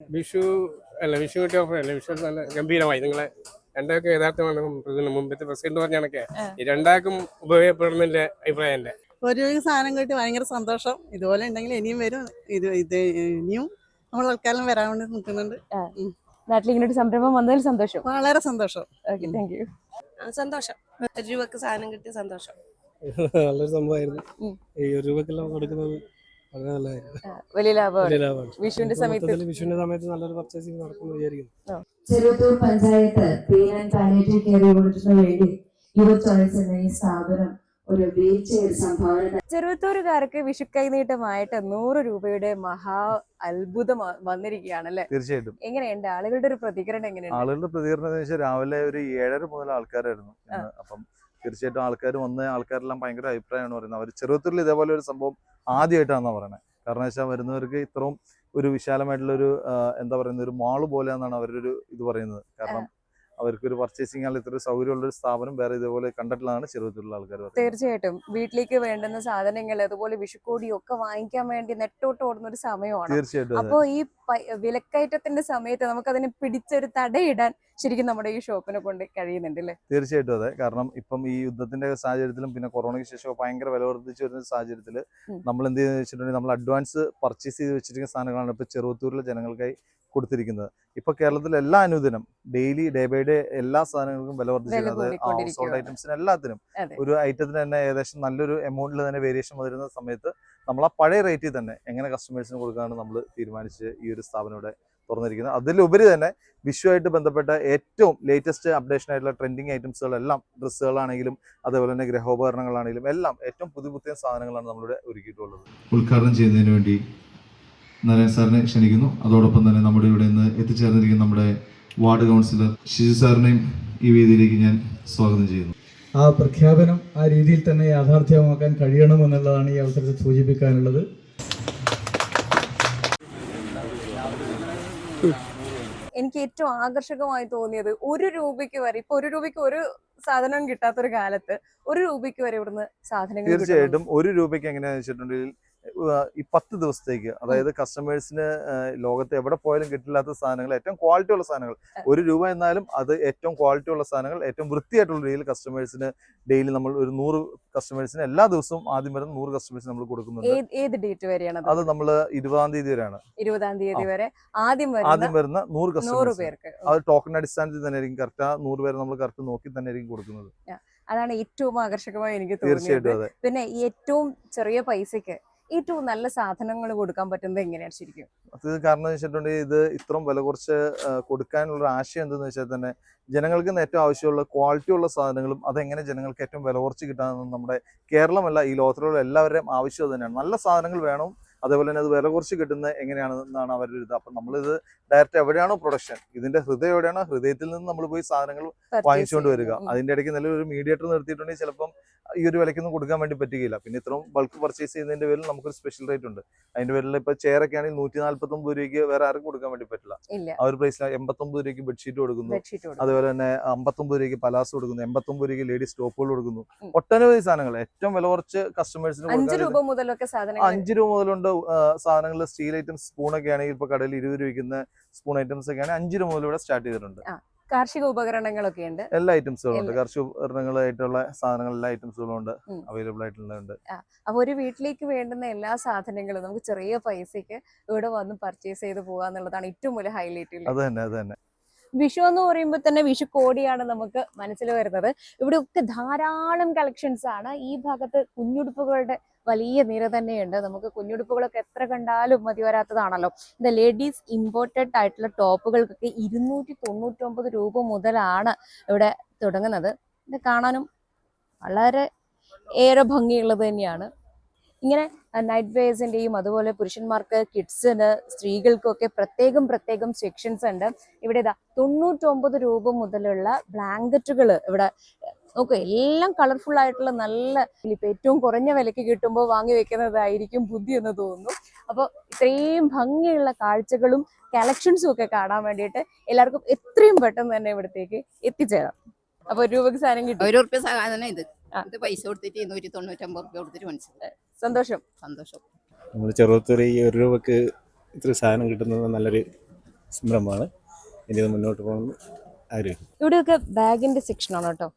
വിഷു അല്ല വിഷു കിട്ടിയ ഓഫർ അല്ല വിഷു നല്ല ഗംഭീരമായി നിങ്ങളെ രണ്ടാൾക്കും യഥാർത്ഥമാണ് ഇതിന് മുമ്പത്തെ പ്രസിഡന്റ് പറഞ്ഞ കണക്കെ ഈ രണ്ടാൾക്കും ഉപയോഗപ്പെടുന്നതിന്റെ അഭിപ്രായം എന്റെ ഒരു സാധനം കിട്ടി ഭയങ്കര സന്തോഷം. ഇതുപോലെ ഉണ്ടെങ്കിൽ ഇനിയും വരും. ഇത് ഇനിയും നമ്മൾ തൽക്കാലം വരാൻ വേണ്ടി നിൽക്കുന്നുണ്ട്. നാട്ടിൽ ഇങ്ങനെ ഒരു സംരംഭം വന്നതിൽ സന്തോഷം. വളരെ സന്തോഷം. Okay, thank you. സന്തോഷം. 1 രൂപക്ക് സാധനം കിട്ടിയ സന്തോഷം. നല്ലൊരു സംഭവമായിരുന്നു. ഈ 1 രൂപക്കെല്ലാം കൊടുക്കുന്നത് വളരെ നല്ലതായിരുന്നു. വലിയ ലാഭമാണ്. വിഷുവിന്റെ സമയത്ത് നല്ലൊരു പർച്ചേസിംഗ് നടക്കുന്നു വിചാരിക്കുന്നു. Cheruthur panchayat pain and palliative care യൂണിറ്റിന് വേണ്ടി യുവ ചോയ്സ് എന്ന ഈ സ്ഥാപനം ഒരു വീൽ ചെയർ സംഭാവന. ചെറുത്തൂരുകാർക്ക് വിഷു കൈനീട്ടമായിട്ട് 100 രൂപയുടെ മഹാ അത്ഭുതം വന്നിരിക്കുകയാണല്ലേ? തീർച്ചയായിട്ടും. എങ്ങനെയുണ്ട് ആളുകളുടെ ഒരു പ്രതികരണം? എങ്ങനെയുണ്ട് ആളുകളുടെ പ്രതികരണം എന്ന് വെച്ചാൽ രാവിലെ ഒരു 7:30 മുതൽ ആൾക്കാരായിരുന്നു. അപ്പം തീർച്ചയായിട്ടും ആൾക്കാർ വന്ന ആൾക്കാരെല്ലാം ഭയങ്കര അഭിപ്രായമാണ് പറയുന്നത്. അവർ ചെറുത്തൂരിൽ ഇതേപോലെ ഒരു സംഭവം ആദ്യമായിട്ടാണെന്നാണ് പറയുന്നത്. കാരണം വെച്ചാൽ വരുന്നവർക്ക് ഇത്രയും ഒരു വിശാലമായിട്ടുള്ള ഒരു എന്താ പറയുന്നത് ഒരു മാള് പോലെയാണെന്നാണ് അവരുടെ ഒരു ഇത് പറയുന്നത്. കാരണം അവർക്കൊരു പർച്ചേസിംഗ് ആണെങ്കിൽ ഇത്ര സൗകര്യമുള്ള ഒരു സ്ഥാപനം വേറെ ഇതേപോലെ കണ്ടിട്ടുള്ളതാണ് ചെറുപ്പത്തിലുള്ള ആൾക്കാർ. തീർച്ചയായിട്ടും വീട്ടിലേക്ക് വേണ്ടുന്ന സാധനങ്ങൾ അതുപോലെ വിഷുക്കോടി ഒക്കെ വാങ്ങിക്കാൻ വേണ്ടി നെട്ടോട്ട് ഓടുന്ന ഒരു സമയമാണ്. തീർച്ചയായിട്ടും. അപ്പോ ഈ വിലക്കയറ്റത്തിന്റെ സമയത്ത് നമുക്ക് അതിനെ പിടിച്ചൊരു തടയിടാൻ ശരിക്കും നമ്മുടെ ഈ ഷോപ്പിനെ കൊണ്ട് കഴിയുന്നുണ്ട് അല്ലേ? തീർച്ചയായിട്ടും അതെ. കാരണം ഇപ്പം ഈ യുദ്ധത്തിന്റെ സാഹചര്യത്തിലും പിന്നെ കൊറോണയ്ക്ക് ശേഷം ഭയങ്കര വില വർദ്ധിച്ചു വരുന്ന സാഹചര്യത്തിൽ നമ്മൾ എന്ത് ചെയ്യുന്നത് വെച്ചിട്ടുണ്ടെങ്കിൽ നമ്മൾ അഡ്വാൻസ് പർച്ചേസ് ചെയ്ത് വെച്ചിരിക്കുന്ന സാധനങ്ങളാണ് ഇപ്പൊ ചെറുത്തൂരിലെ ജനങ്ങൾക്കായി കൊടുത്തിരിക്കുന്നത്. ഇപ്പൊ കേരളത്തിൽ എല്ലാ അനുദിനം ഡെയിലി ഡേ ബൈ ഡേ എല്ലാ സാധനങ്ങൾക്കും വില വർദ്ധിച്ചിരുന്നത്. ഹൗസ് ഹോൾഡ് ഐറ്റംസിന് എല്ലാത്തിനും ഒരു ഐറ്റത്തിന് തന്നെ ഏകദേശം നല്ലൊരു എമൗണ്ടിൽ തന്നെ വേരിയേഷൻ വരുന്ന സമയത്ത് നമ്മൾ ആ പഴയ റേറ്റിൽ തന്നെ എങ്ങനെ കസ്റ്റമേഴ്സിന് കൊടുക്കാനാണ് നമ്മൾ തീരുമാനിച്ച് ഈ ഒരു സ്ഥാപനം ഇവിടെ തുറന്നിരിക്കുന്നത്. അതിലുപരി തന്നെ വിഷുവായിട്ട് ബന്ധപ്പെട്ട ഏറ്റവും ലേറ്റസ്റ്റ് അപ്ഡേഷൻ ആയിട്ടുള്ള ട്രെൻഡിങ് ഐറ്റംസുകളെല്ലാം ഡ്രസ്സുകളാണെങ്കിലും അതേപോലെ തന്നെ ഗൃഹോപകരണങ്ങളാണെങ്കിലും എല്ലാം ഏറ്റവും പുതിയ സാധനങ്ങളാണ് നമ്മളിവിടെ ഒരുക്കിയിട്ടുള്ളത്. ഉദ്ഘാടനം ചെയ്യുന്നതിന് വേണ്ടി നാരായണ സാറിനെ ക്ഷണിക്കുന്നു. അതോടൊപ്പം തന്നെ നമ്മുടെ ഇവിടെ നിന്ന് എത്തിച്ചേർന്നിരിക്കുന്ന നമ്മുടെ വാർഡ് കൗൺസിലർ ഷിജു സാറിനെയും ഈ വേദിയിലേക്ക് ഞാൻ സ്വാഗതം ചെയ്യുന്നു. ആ പ്രഖ്യാപനം ആ രീതിയിൽ തന്നെ യാഥാർത്ഥ്യമാക്കാൻ കഴിയണമെന്നുള്ളതാണ് ഈ അവസരത്തിൽ സൂചിപ്പിക്കാനുള്ളത്. എനിക്ക് ഏറ്റവും ആകർഷകമായി തോന്നിയത് 1 രൂപയ്ക്ക് വരെ, ഇപ്പൊ 1 രൂപയ്ക്ക് ഒരു സാധനം കിട്ടാത്തൊരു കാലത്ത് 1 രൂപയ്ക്ക് വരെ ഇവിടുന്ന് സാധനങ്ങൾ. തീർച്ചയായിട്ടും 1 രൂപയ്ക്ക് എങ്ങനെയാണെന്ന് വെച്ചിട്ടുണ്ടെങ്കിൽ ഈ 10 ദിവസത്തേക്ക് അതായത് കസ്റ്റമേഴ്സിന് ലോകത്ത് എവിടെ പോയാലും കിട്ടില്ലാത്ത സാധനങ്ങൾ, ഏറ്റവും ക്വാളിറ്റി ഉള്ള സാധനങ്ങൾ 1 രൂപ എന്നാലും അത് ഏറ്റവും ക്വാളിറ്റി ഉള്ള സാധനങ്ങൾ ഏറ്റവും വൃത്തിയായിട്ടുള്ള രീതിയിൽ കസ്റ്റമേഴ്സിന് ഡെയിലി നമ്മൾ ഒരു 100 കസ്റ്റമേഴ്സിന് എല്ലാ ദിവസവും ആദ്യം വരുന്ന 100 കസ്റ്റമേഴ്സിന് നമ്മൾ കൊടുക്കുന്നുണ്ട്. ഏത് ഡേറ്റ് വരെയാണ് അത് നമ്മൾ 20-ാം തീയതി വരെയാണ്. 20-ാം തീയതി വരെ ആദ്യം വരുന്ന 100 കസ്റ്റമേഴ്സ്. അത് ടോക്കൺ അടിസ്ഥാനത്തിൽ തന്നെ ആയിരിക്കും. കറക്റ്റ് ആ 100 പേര് നമ്മൾ കറക്റ്റ് നോക്കി തന്നെ ആയിരിക്കും കൊടുക്കുന്നത്. അതാണ് ഏറ്റവും ആകർഷകമായി എനിക്ക് തോന്നിയത്. പിന്നെ ഏറ്റവും ചെറിയ പൈസക്ക് ഏറ്റവും നല്ല സാധനങ്ങൾ കൊടുക്കാൻ പറ്റുന്നത് എങ്ങനെയാണ് ശരിക്കും? അത് കാരണം എന്ന് വെച്ചിട്ടുണ്ടെങ്കിൽ ഇത് ഇത്രയും വില കുറച്ച് കൊടുക്കാനുള്ള ആശയം എന്തെന്ന് വെച്ചാൽ തന്നെ ജനങ്ങൾക്ക് ഏറ്റവും ആവശ്യമുള്ള ക്വാളിറ്റി ഉള്ള സാധനങ്ങളും അതെങ്ങനെ ജനങ്ങൾക്ക് ഏറ്റവും വില കുറച്ച് കിട്ടാമെന്ന് നമ്മുടെ കേരളമല്ല ഈ ലോകത്തിലുള്ള എല്ലാവരുടെയും ആവശ്യം തന്നെയാണ്. നല്ല സാധനങ്ങൾ വേണം, അതേപോലെ തന്നെ അത് വില കുറച്ച് കിട്ടുന്നത് എങ്ങനെയാണെന്നാണ് അവരുടെ ഇത്. അപ്പം നമ്മളിത് ഡയറക്റ്റ് എവിടെയാണോ പ്രൊഡക്ഷൻ, ഇതിന്റെ ഹൃദയം എവിടെയാണോ ഹൃദയത്തിൽ നിന്ന് നമ്മൾ പോയി സാധനങ്ങൾ വാങ്ങിച്ചുകൊണ്ട് വരിക. അതിന്റെ ഇടയ്ക്ക് നല്ലൊരു മീഡിയേറ്റർ നിർത്തിയിട്ടുണ്ടെങ്കിൽ ചിലപ്പം ഈ ഒരു വിലക്കൊന്നും കൊടുക്കാൻ വേണ്ടി പറ്റുകയില്ല. പിന്നെ ഇത്രയും ബൾക്ക് പർച്ചേസ് ചെയ്യുന്നതിന്റെ പേരിൽ നമുക്കൊരു സ്പെഷ്യൽ റേറ്റ് ഉണ്ട്. അതിന്റെ പേരിൽ ഇപ്പൊ ചെയറൊക്കെ ആണെങ്കിൽ 149 രൂപയ്ക്ക് വേറെ ആർക്കും കൊടുക്കാൻ വേണ്ടി പറ്റില്ല. ആ ഒരു പ്രൈസിൽ 89 രൂപയ്ക്ക് ബെഡ്ഷീറ്റ് കൊടുക്കുന്നു, അതുപോലെ തന്നെ 59 രൂപയ്ക്ക് പലാസ് കൊടുക്കുന്നു, 89 രൂപയ്ക്ക് ലേഡീസ് ടോപ്പുകൾ കൊടുക്കുന്നു. ഒട്ടനവധി സാധനങ്ങൾ ഏറ്റവും വില കുറച്ച് കസ്റ്റമേഴ്സിന് 5 രൂപ മുതലുണ്ട് സാധനങ്ങൾ. സ്റ്റീൽ ഐറ്റംസ് സ്പൂണൊക്കെ ആണെങ്കിൽ ഇപ്പൊ കടയിൽ 20 രൂപയ്ക്കുന്ന സ്പൂൺ ഐറ്റംസ് ഒക്കെ ആണെങ്കിൽ 5 രൂപ മുതൽ ഇവിടെ സ്റ്റാർട്ട് ചെയ്തിട്ടുണ്ട്. കാർഷിക ഉപകരണങ്ങളൊക്കെ ഉണ്ട്, എല്ലാ ഐറ്റംസുകളും ഉണ്ട്. കാർഷിക ഉപകരണങ്ങളായിട്ടുള്ള സാധനങ്ങൾ എല്ലാ ഐറ്റംസുകളും ഉണ്ട്, അവൈലബിൾ ആയിട്ടുള്ളത്. അപ്പൊ ഒരു വീട്ടിലേക്ക് വേണ്ടുന്ന എല്ലാ സാധനങ്ങളും നമുക്ക് ചെറിയ പൈസക്ക് ഇവിടെ വന്ന് പർച്ചേസ് ചെയ്ത് പോകാന്നുള്ളതാണ് ഏറ്റവും വലിയ ഹൈലൈറ്റ്. അത് തന്നെ. വിഷു എന്ന് പറയുമ്പോൾ തന്നെ വിഷു കോടിയാണ് നമുക്ക് മനസ്സിൽ വരുന്നത്. ഇവിടെ ഒക്കെ ധാരാളം കളക്ഷൻസ് ആണ്. ഈ ഭാഗത്ത് കുഞ്ഞുടുപ്പുകളുടെ വലിയ നിര തന്നെയുണ്ട്. നമുക്ക് കുഞ്ഞുടുപ്പുകളൊക്കെ എത്ര കണ്ടാലും മതി വരാത്തതാണല്ലോ. ഇത് ലേഡീസ് ഇമ്പോർട്ടഡ് ആയിട്ടുള്ള ടോപ്പുകൾക്കൊക്കെ 299 രൂപ മുതലാണ് ഇവിടെ തുടങ്ങുന്നത്. ഇത് കാണാനും വളരെ ഏറെ ഭംഗിയുള്ളത് തന്നെയാണ്. ഇങ്ങനെ നൈറ്റ് വെയർസിന്റെയും അതുപോലെ പുരുഷന്മാർക്ക്, കിഡ്സിന്, സ്ത്രീകൾക്കൊക്കെ പ്രത്യേകം സെക്ഷൻസ് ഉണ്ട്. ഇവിടെ 99 രൂപ മുതലുള്ള ബ്ലാങ്കറ്റുകൾ ഇവിടെ നോക്കൂ. എല്ലാം കളർഫുൾ ആയിട്ടുള്ള നല്ല ഏറ്റവും കുറഞ്ഞ വിലക്ക് കിട്ടുമ്പോൾ വാങ്ങി വെക്കുന്നതായിരിക്കും ബുദ്ധി എന്ന് തോന്നുന്നു. അപ്പോൾ ഇത്രയും ഭംഗിയുള്ള കാഴ്ചകളും കളക്ഷൻസും ഒക്കെ കാണാൻ വേണ്ടിയിട്ട് എല്ലാവർക്കും എത്രയും പെട്ടെന്ന് തന്നെ ഇവിടത്തേക്ക് എത്തിച്ചേരാം. അപ്പൊ 1 രൂപക്ക് സാധനം കിട്ടും. 1 രൂപ സാധനം ഇത് പൈസ കൊടുത്തിട്ട് 299 രൂപ കൊടുത്തിട്ട് മനസ്സിലായി. സന്തോഷം. നമ്മൾ ചെറുത്തൂർ ഈ 1 രൂപക്ക് ഇത്ര സാധനം കിട്ടുന്നത് നല്ലൊരു സംരംഭമാണ്. ഇനി ഇത് മുന്നോട്ട് പോകണമെന്ന് ആഗ്രഹിക്കുന്നു. ഇവിടെയൊക്കെ ബാഗിന്റെ സെക്ഷനാണ് കേട്ടോ.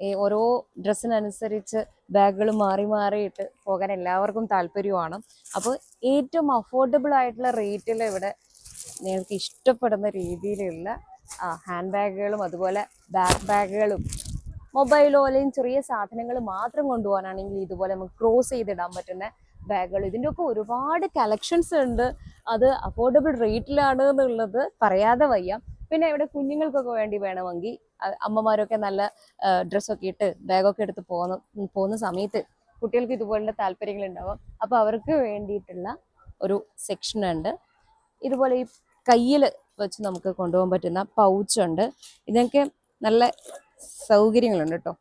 ഈ ഓരോ ഡ്രസ്സിനനുസരിച്ച് ബാഗുകൾ മാറി മാറിയിട്ട് പോകാൻ എല്ലാവർക്കും താല്പര്യമാണ്. അപ്പോൾ ഏറ്റവും അഫോർഡബിൾ ആയിട്ടുള്ള റേറ്റിൽ ഇവിടെ നിങ്ങൾക്ക് ഇഷ്ടപ്പെടുന്ന രീതിയിലുള്ള ഹാൻഡ് ബാഗുകളും അതുപോലെ ബാഗുകളും മൊബൈലോ അല്ലെങ്കിൽ ചെറിയ സാധനങ്ങൾ മാത്രം കൊണ്ടുപോകാനാണെങ്കിൽ ഇതുപോലെ നമുക്ക് ക്രോസ് ചെയ്തിടാൻ പറ്റുന്ന ബാഗുകൾ, ഇതിൻ്റെയൊക്കെ ഒരുപാട് കളക്ഷൻസ് ഉണ്ട്. അത് അഫോർഡബിൾ റേറ്റിലാണ് എന്നുള്ളത് പറയാതെ വയ്യ. പിന്നെ ഇവിടെ കുഞ്ഞുങ്ങൾക്കൊക്കെ വേണ്ടി വേണമെങ്കിൽ അമ്മമാരൊക്കെ നല്ല ഡ്രസ്സൊക്കെ ഇട്ട് ബാഗൊക്കെ എടുത്ത് പോകുന്ന സമയത്ത് കുട്ടികൾക്ക് ഇതുപോലുള്ള താല്പര്യങ്ങൾ ഉണ്ടാവും. അപ്പോൾ അവർക്ക് വേണ്ടിയിട്ടുള്ള ഒരു സെക്ഷൻ ഉണ്ട്. ഇതുപോലെ ഈ കയ്യിൽ വെച്ച് നമുക്ക് കൊണ്ടുപോകാൻ പറ്റുന്ന പൗച്ചുണ്ട്. ഇതിനൊക്കെ നല്ല സൗകര്യങ്ങളുണ്ട് കേട്ടോ.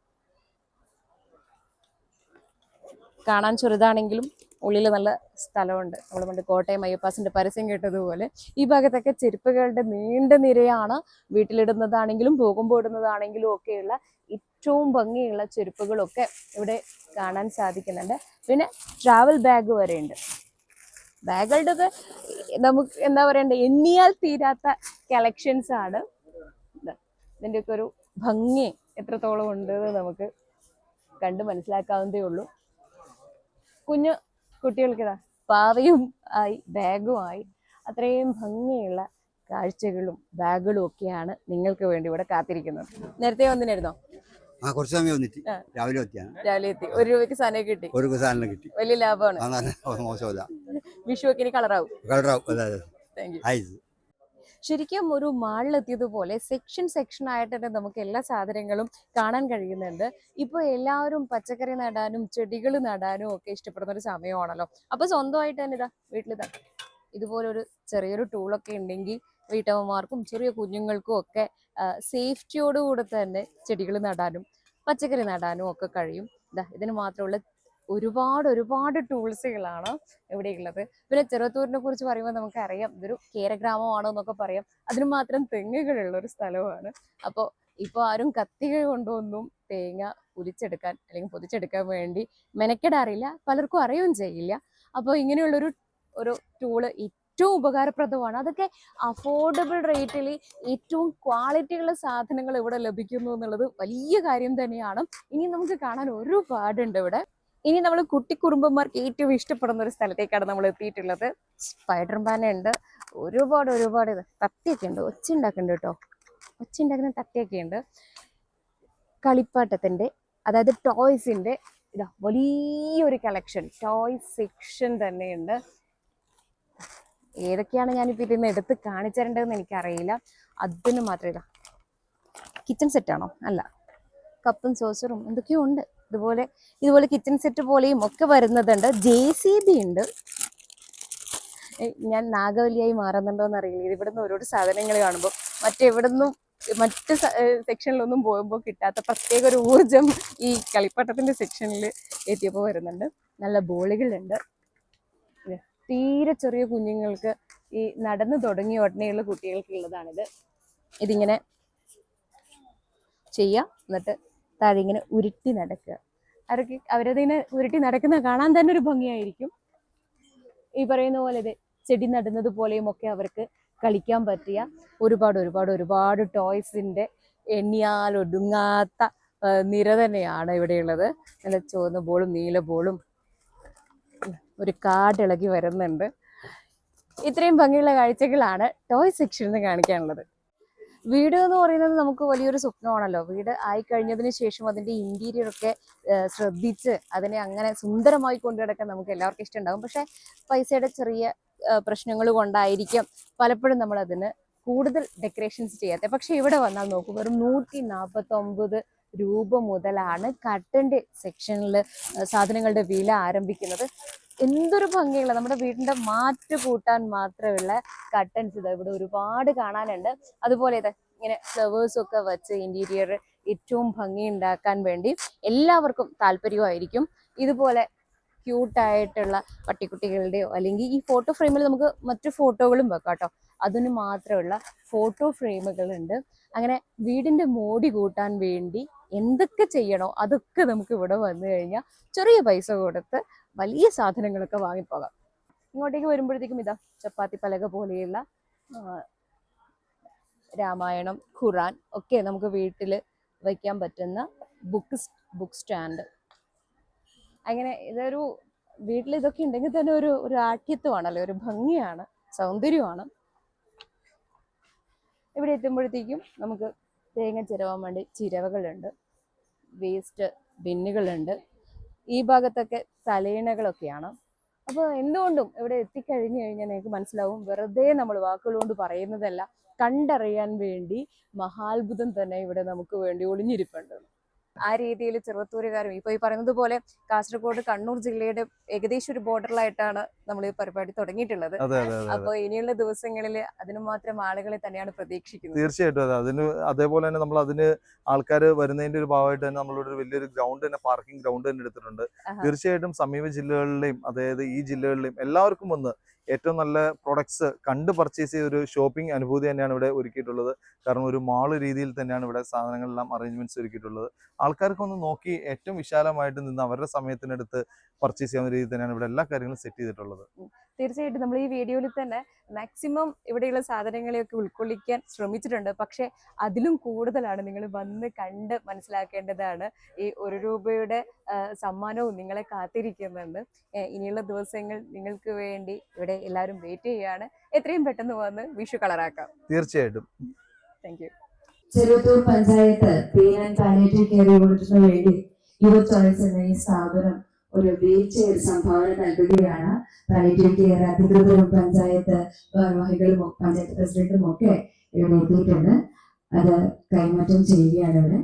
കാണാൻ ചെറുതാണെങ്കിലും ഉള്ളിൽ നല്ല സ്ഥലമുണ്ട്. നമ്മൾ പണ്ട് കോട്ടയം അയ്യപ്പാസിന്റെ പരസ്യം കേട്ടതുപോലെ ഈ ഭാഗത്തൊക്കെ ചെരുപ്പുകളുടെ നീണ്ട നിരയാണ്. വീട്ടിലിടുന്നതാണെങ്കിലും പോകുമ്പോൾ ഇടുന്നതാണെങ്കിലും ഒക്കെയുള്ള ഏറ്റവും ഭംഗിയുള്ള ചെരുപ്പുകളൊക്കെ ഇവിടെ കാണാൻ സാധിക്കുന്നുണ്ട്. പിന്നെ ട്രാവൽ ബാഗ് വരെ ഉണ്ട്. ബാഗുകളുടെ ഒക്കെ നമുക്ക് എന്താ പറയണ്ടേ, എണ്ണിയാൽ തീരാത്ത കളക്ഷൻസ് ആണ്. ഇതിൻ്റെയൊക്കെ ഒരു ഭംഗി എത്രത്തോളം ഉണ്ട് നമുക്ക് കണ്ട് മനസ്സിലാക്കാവുന്നതേ ഉള്ളൂ. കുഞ്ഞു കുട്ടികൾക്കിതാ പാവയും ആയി ബാഗും ആയി അത്രയും ഭംഗിയുള്ള കാഴ്ചകളും ബാഗുകളും ഒക്കെയാണ് നിങ്ങൾക്ക് വേണ്ടി ഇവിടെ കാത്തിരിക്കുന്നത്. നേരത്തെ വന്നിരുന്നോ? കുറച്ച് സമയം വന്നിട്ട് രാവിലെ എത്തി. 1 രൂപയ്ക്ക് സാധനം കിട്ടി. ഒരു സാധനം കിട്ടി. വലിയ ലാഭമാണ്. മോശമല്ല. വിഷു ഒക്കെ ഇനി കളറാവും. Thank you. ശരിക്കും ഒരു മാളിലെത്തിയതുപോലെ സെക്ഷൻ ആയിട്ട് തന്നെ നമുക്ക് എല്ലാ സാധനങ്ങളും കാണാൻ കഴിയുന്നുണ്ട്. ഇപ്പോൾ എല്ലാവരും പച്ചക്കറി നടാനും ചെടികൾ നടാനും ഒക്കെ ഇഷ്ടപ്പെടുന്ന ഒരു സമയമാണല്ലോ. അപ്പോൾ സ്വന്തമായിട്ട് തന്നെ വീട്ടിലിതാ ഇതുപോലൊരു ചെറിയൊരു ടൂളൊക്കെ ഉണ്ടെങ്കിൽ വീട്ടമ്മമാർക്കും ചെറിയ കുഞ്ഞുങ്ങൾക്കും ഒക്കെ സേഫ്റ്റിയോടുകൂടെ തന്നെ ചെടികൾ നടാനും പച്ചക്കറി നടാനും ഒക്കെ കഴിയും. ഇതിന് മാത്രമുള്ള ഒരുപാട് ടൂൾസുകളാണ് ഇവിടെയുള്ളത്. പിന്നെ ചെറുവത്തൂരിനെ കുറിച്ച് പറയുമ്പോൾ നമുക്കറിയാം ഇതൊരു കേരഗ്രാമമാണോ എന്നൊക്കെ പറയാം. അതിന് മാത്രം തെങ്ങുകളുള്ള ഒരു സ്ഥലമാണ്. അപ്പോൾ ഇപ്പോൾ ആരും കത്തികൾ കൊണ്ടൊന്നും തേങ്ങ ഉരിച്ചെടുക്കാൻ അല്ലെങ്കിൽ പൊതിച്ചെടുക്കാൻ വേണ്ടി മെനക്കെടാറില്ല. പലർക്കും അറിയുകയും ചെയ്യില്ല. അപ്പോൾ ഇങ്ങനെയുള്ളൊരു ടൂള് ഏറ്റവും ഉപകാരപ്രദമാണ്. അതൊക്കെ അഫോർഡബിൾ റേറ്റിൽ ഏറ്റവും ക്വാളിറ്റിയുള്ള സാധനങ്ങൾ ഇവിടെ ലഭിക്കുന്നു എന്നുള്ളത് വലിയ കാര്യം തന്നെയാണ്. ഇനി നമുക്ക് കാണാൻ ഒരുപാടുണ്ട് ഇവിടെ. ഇനി നമ്മൾ കുട്ടിക്കുറുമ്പന്മാർക്ക് ഏറ്റവും ഇഷ്ടപ്പെടുന്ന ഒരു സ്ഥലത്തേക്കാണ് നമ്മൾ എത്തിയിട്ടുള്ളത്. സ്പൈഡർമാൻ ഉണ്ട്, ഒരുപാട് തട്ടിയൊക്കെ ഉണ്ട്. ഒച്ച ഉണ്ടാക്കുന്നുണ്ട് കേട്ടോ. ഒച്ച ഉണ്ടാക്കുന്ന തട്ടിയൊക്കെ ഉണ്ട്. കളിപ്പാട്ടത്തിന്റെ അതായത് ടോയ്സിന്റെ വലിയൊരു കളക്ഷൻ, ടോയ്സ് സെക്ഷൻ തന്നെയുണ്ട്. ഏതൊക്കെയാണ് ഞാനിപ്പോൾ ഇതിന്ന് എടുത്ത് കാണിച്ചു തരേണ്ടതെന്ന് എനിക്കറിയില്ല. അതിന് മാത്രം കിച്ചൺ സെറ്റാണോ? അല്ല, കപ്പും സോസറും എന്തൊക്കെയോ ഉണ്ട്. ഇതുപോലെ കിച്ചൺ സെറ്റ് പോലെയും ഒക്കെ വരുന്നതുണ്ട്. JCB ഉണ്ട്. ഞാൻ നാഗവല്ലിയായി മാറുന്നുണ്ടോ എന്നറിയില്ല. ഇവിടുന്ന് ഓരോ സാധനങ്ങൾ കാണുമ്പോൾ മറ്റ് സെക്ഷനിലൊന്നും പോകുമ്പോൾ കിട്ടാത്ത പ്രത്യേക ഒരു ഊർജം ഈ കളിപ്പാട്ടത്തിന്റെ സെക്ഷനിൽ എത്തിയപ്പോൾ വരുന്നുണ്ട്. നല്ല ബോളുകളുണ്ട്. തീരെ ചെറിയ കുഞ്ഞുങ്ങൾക്ക് ഈ നടന്നു തുടങ്ങിയ ഉടനെയുള്ള കുട്ടികൾക്കുള്ളതാണിത്. ഇതിങ്ങനെ ചെയ്യാം, എന്നിട്ട് താഴെ ഇങ്ങനെ ഉരുട്ടി നടക്കുക. അവരതിനെ ഉരുട്ടി നടക്കുന്ന കാണാൻ തന്നെ ഒരു ഭംഗിയായിരിക്കും. ഈ പറയുന്ന പോലെ ഇത് ചെടി നടുന്നത് പോലെയും ഒക്കെ അവർക്ക് കളിക്കാൻ പറ്റിയ ഒരുപാട് ടോയ്സിന്റെ എണ്ണിയാൽ ഒടുങ്ങാത്ത നിര തന്നെയാണ് ഇവിടെയുള്ളത്. നല്ല ചുവന്ന ബോളും നീല ബോളും ഒരു കാടിളകി വരുന്നുണ്ട്. ഇത്രയും ഭംഗിയുള്ള കാഴ്ചകളാണ് ടോയ് സെക്ഷനിൽ കാണിക്കാനുള്ളത്. വീട് എന്ന് പറയുന്നത് നമുക്ക് വലിയൊരു സ്വപ്നമാണല്ലോ. വീട് ആയിക്കഴിഞ്ഞതിന് ശേഷം അതിൻ്റെ ഇന്റീരിയർ ഒക്കെ ശ്രദ്ധിച്ച് അതിനെ അങ്ങനെ സുന്ദരമായി കൊണ്ടുനടക്കാൻ നമുക്ക് എല്ലാവർക്കും ഇഷ്ടമുണ്ടാകും. പക്ഷെ പൈസയുടെ ചെറിയ പ്രശ്നങ്ങൾ കൊണ്ടായിരിക്കും പലപ്പോഴും നമ്മൾ അതിന് കൂടുതൽ ഡെക്കറേഷൻസ് ചെയ്യാത്തത്. പക്ഷെ ഇവിടെ വന്നാൽ നോക്കൂ, വെറും 149 രൂപ മുതലാണ് കർട്ടൻ്റെ സെക്ഷനിൽ സാധനങ്ങളുടെ വില ആരംഭിക്കുന്നത്. എന്തൊരു ഭംഗിയുള്ള, നമ്മുടെ വീടിന്റെ മാറ്റ് കൂട്ടാൻ മാത്രമുള്ള കർട്ടൻസ് ഇവിടെ ഒരുപാട് കാണാനുണ്ട്. അതുപോലെ ഇങ്ങനെ ഫ്ലവേഴ്സ് ഒക്കെ വെച്ച് ഇന്റീരിയർ ഏറ്റവും ഭംഗി ഉണ്ടാക്കാൻ വേണ്ടി എല്ലാവർക്കും താല്പര്യമായിരിക്കും. ഇതുപോലെ ക്യൂട്ടായിട്ടുള്ള പട്ടിക്കുട്ടികളുടെയോ അല്ലെങ്കിൽ ഈ ഫോട്ടോ ഫ്രെയിമിൽ നമുക്ക് മറ്റു ഫോട്ടോകളും വെക്കാം കേട്ടോ. അതിന് മാത്രമുള്ള ഫോട്ടോ ഫ്രെയിമുകളുണ്ട്. അങ്ങനെ വീടിന്റെ മോടി കൂട്ടാൻ വേണ്ടി എന്തൊക്കെ ചെയ്യണോ അതൊക്കെ നമുക്ക് ഇവിടെ വന്നു കഴിഞ്ഞാൽ ചെറിയ പൈസ കൊടുത്ത് വലിയ സാധനങ്ങളൊക്കെ വാങ്ങിപ്പോകാം. ഇങ്ങോട്ടേക്ക് വരുമ്പോഴത്തേക്കും ചപ്പാത്തി പലക പോലെയുള്ള രാമായണം, ഖുറാൻ ഒക്കെ നമുക്ക് വീട്ടിൽ വയ്ക്കാൻ പറ്റുന്ന ബുക്ക് സ്റ്റാൻഡ്. അങ്ങനെ ഇതൊരു വീട്ടിൽ ഇതൊക്കെ ഉണ്ടെങ്കിൽ തന്നെ ഒരു ആഠ്യത്വമാണല്ലോ, ഒരു ഭംഗിയാണ്, സൗന്ദര്യമാണ്. ഇവിടെ എത്തുമ്പോഴത്തേക്കും നമുക്ക് തേങ്ങ ചിരവാൻ വേണ്ടി ചിരവകളുണ്ട്, വേസ്റ്റ് ബിന്നുകളുണ്ട്. ഈ ഭാഗത്തൊക്കെ തലയിണകളൊക്കെയാണ്. അപ്പോൾ എന്തുകൊണ്ടും ഇവിടെ എത്തിക്കഴിഞ്ഞു കഴിഞ്ഞാൽ നിങ്ങൾക്ക് മനസ്സിലാവും, വെറുതെ നമ്മൾ വാക്കുകൾ കൊണ്ട് പറയുന്നതല്ല, കണ്ടറിയാൻ വേണ്ടി മഹാത്ഭുതം തന്നെ ഇവിടെ നമുക്ക് വേണ്ടി ഒളിഞ്ഞിരിപ്പുണ്ട്. ആ രീതിയിൽ ചെറുവത്തൂരുകാരും ഇപ്പോൾ ഈ പറയുന്നത് പോലെ കാസർഗോഡ് കണ്ണൂർ ജില്ലയുടെ ഏകദേശം ഒരു ബോർഡറിലായിട്ടാണ് നമ്മൾ ഈ പരിപാടി തുടങ്ങിയിട്ടുള്ളത്. അപ്പോൾ ഇനിയുള്ള ദിവസങ്ങളിൽ അതിന് മാത്രം ആളുകളെ തന്നെയാണ് പ്രതീക്ഷിക്കുന്നത്. തീർച്ചയായിട്ടും അതെ. അതേപോലെ തന്നെ നമ്മൾ അതിന് ആൾക്കാർ വരുന്നതിന്റെ ഒരു ഭാഗമായിട്ട് തന്നെ നമ്മളൊരു വലിയൊരു ഗ്രൗണ്ട് തന്നെ, പാർക്കിംഗ് ഗ്രൗണ്ട് തന്നെ എടുത്തിട്ടുണ്ട്. തീർച്ചയായിട്ടും സമീപ ജില്ലകളിലെയും അതായത് ഈ ജില്ലകളിലെയും എല്ലാവർക്കും വന്ന് ഏറ്റവും നല്ല പ്രൊഡക്ട്സ് കണ്ട് പർച്ചേസ് ചെയ്ത ഒരു ഷോപ്പിംഗ് അനുഭൂതി തന്നെയാണ് ഇവിടെ ഒരുക്കിയിട്ടുള്ളത്. കാരണം ഒരു മാള് രീതിയിൽ തന്നെയാണ് ഇവിടെ സാധനങ്ങളെല്ലാം അറേഞ്ച്മെന്റ്സ് ഒരുക്കിയിട്ടുള്ളത്. ആൾക്കാർക്കൊന്ന് നോക്കി ഏറ്റവും വിശാലമായിട്ട് നിന്ന് അവരുടെ സമയത്തിനടുത്ത് പർച്ചേസ് ചെയ്യാവുന്ന രീതിയിൽ തന്നെയാണ് ഇവിടെ എല്ലാ കാര്യങ്ങളും സെറ്റ് ചെയ്തിട്ടുള്ളത്. തീർച്ചയായിട്ടും നമ്മൾ ഈ വീഡിയോയിൽ തന്നെ മാക്സിമം ഇവിടെയുള്ള സാധനങ്ങളെയൊക്കെ ഉൾക്കൊള്ളിക്കാൻ ശ്രമിച്ചിട്ടുണ്ട്. പക്ഷെ അതിലും കൂടുതലാണ് നിങ്ങൾ വന്ന് കണ്ട് മനസ്സിലാക്കേണ്ടതാണ്. ഈ ₹1 സമ്മാനവും നിങ്ങളെ കാത്തിരിക്കുന്നുണ്ട്. ഇനിയുള്ള ദിവസങ്ങൾ നിങ്ങൾക്ക് വേണ്ടി ഇവിടെ എല്ലാവരും വെയിറ്റ് ചെയ്യുകയാണ്. എത്രയും പെട്ടെന്ന് വന്ന് വിഷു കളറാക്കാം. തീർച്ചയായിട്ടും. Thank you. Cheruvathur panchayat pain and palliative care യൂണിറ്റിന് വേണ്ടി യുവ ചോയ്സ് എന്ന ഈ സ്ഥാപനം ഒരു വീൽ ചെയർ സംഭാവന നൽകുകയാണ്. പാലിയേറ്റീവ് കെയർ അധികൃതരും പഞ്ചായത്ത് ഭാരവാഹികളും പഞ്ചായത്ത് പ്രസിഡന്റും ഒക്കെ ഇവിടെ എത്തിയിട്ടുണ്ട്. അത് കൈമാറ്റം ചെയ്യുകയാണ് ഇവിടെ.